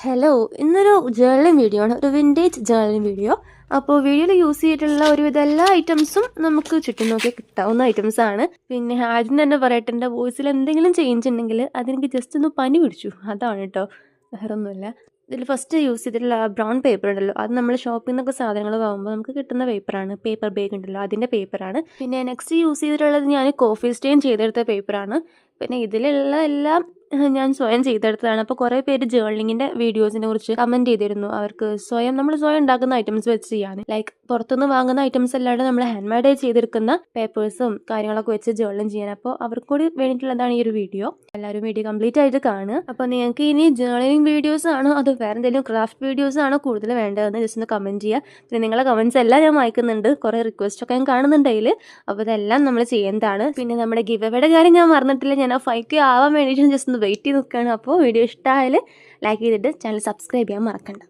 Hello, ഇന്നൊരു journaling video ആണ്, ഒരു വിൻറ്റേജ് ജേർണലിംഗ് വീഡിയോ. അപ്പോൾ വീഡിയോയിൽ യൂസ് ചെയ്തിട്ടുള്ള ഒരുവിധ എല്ലാ ഐറ്റംസും നമുക്ക് ചുറ്റും നോക്കി കിട്ടാവുന്ന ഐറ്റംസ് ആണ്. പിന്നെ ആദ്യം തന്നെ പറയട്ടെ, എൻ്റെ വോയിസിൽ എന്തെങ്കിലും ചേഞ്ച് ഉണ്ടെങ്കിൽ അതെനിക്ക് ജസ്റ്റ് ഒന്ന് പനി പിടിച്ചു, അതാണ് കേട്ടോ, വേറെ ഒന്നുമില്ല. ഇതിൽ ഫസ്റ്റ് യൂസ് ചെയ്തിട്ടുള്ള ബ്രൗൺ പേപ്പർ ഉണ്ടല്ലോ, അത് നമ്മൾ ഷോപ്പിൽ നിന്നൊക്കെ സാധനങ്ങൾ വാങ്ങുമ്പോൾ നമുക്ക് കിട്ടുന്ന പേപ്പറാണ്. പേപ്പർ ബാഗ് ഉണ്ടല്ലോ, അതിൻ്റെ പേപ്പറാണ്. പിന്നെ നെക്സ്റ്റ് യൂസ് ചെയ്തിട്ടുള്ളത് ഞാൻ കോഫി സ്റ്റെയിൻ ചെയ്തെടുത്ത പേപ്പറാണ്. പിന്നെ ഇതിലുള്ള എല്ലാം ഞാൻ സ്വയം ചെയ്തെടുത്തതാണ്. അപ്പോൾ കുറേ പേര് ജേർണലിങ്ങിൻ്റെ വീഡിയോസിനെ കുറിച്ച് കമൻറ്റ് ചെയ്തിരുന്നു. അവർക്ക് നമ്മൾ സ്വയം ഉണ്ടാക്കുന്ന ഐറ്റംസ് വെച്ച് ചെയ്യാൻ, ലൈക്ക് പുറത്തുനിന്ന് വാങ്ങുന്ന ഐറ്റംസ് അല്ലാതെ നമ്മൾ ഹാൻഡ് മെയ്ഡ് ചെയ്തെടുക്കുന്ന പേപ്പേഴ്സും കാര്യങ്ങളൊക്കെ വെച്ച് ജേർണലിംഗ് ചെയ്യാൻ. അപ്പോൾ അവർക്ക് കൂടി വേണ്ടിയിട്ടുള്ളതാണ് ഈ ഒരു വീഡിയോ. എല്ലാവരും വീഡിയോ കംപ്ലീറ്റ് ആയിട്ട് കാണുക. അപ്പോൾ നിങ്ങൾക്ക് ഇനി ജേർണലിംഗ് വീഡിയോസ് ആണോ അതോ വേറെ എന്തെങ്കിലും ക്രാഫ്റ്റ് വീഡിയോസ് ആണോ കൂടുതൽ വേണ്ടതെന്ന് ജസ്റ്റ് ഒന്ന് കമൻറ്റ് ചെയ്യുക. പിന്നെ നിങ്ങളെ കമൻറ്റ്സ് എല്ലാം ഞാൻ വായിക്കുന്നുണ്ട്, കുറേ റിക്വസ്റ്റ് ഒക്കെ ഞാൻ കാണുന്നുണ്ടെങ്കിൽ. അപ്പോൾ ഇതെല്ലാം നമ്മൾ ചെയ്യുന്നതാണ്. പിന്നെ നമ്മുടെ ഗിവ് അവയുടെ കാര്യം ഞാൻ മറന്നിട്ടില്ല. ഞാൻ ആ 5K ആവാൻ വേണ്ടിയിട്ട് ജസ്റ്റ് ഒന്ന് വെയിറ്റ് ചെയ്ത് നിൽക്കുകയാണ്. അപ്പോൾ വീഡിയോ ഇഷ്ടമായാൽ ലൈക്ക് ചെയ്തിട്ട് ചാനൽ സബ്സ്ക്രൈബ് ചെയ്യാൻ മറക്കണ്ട.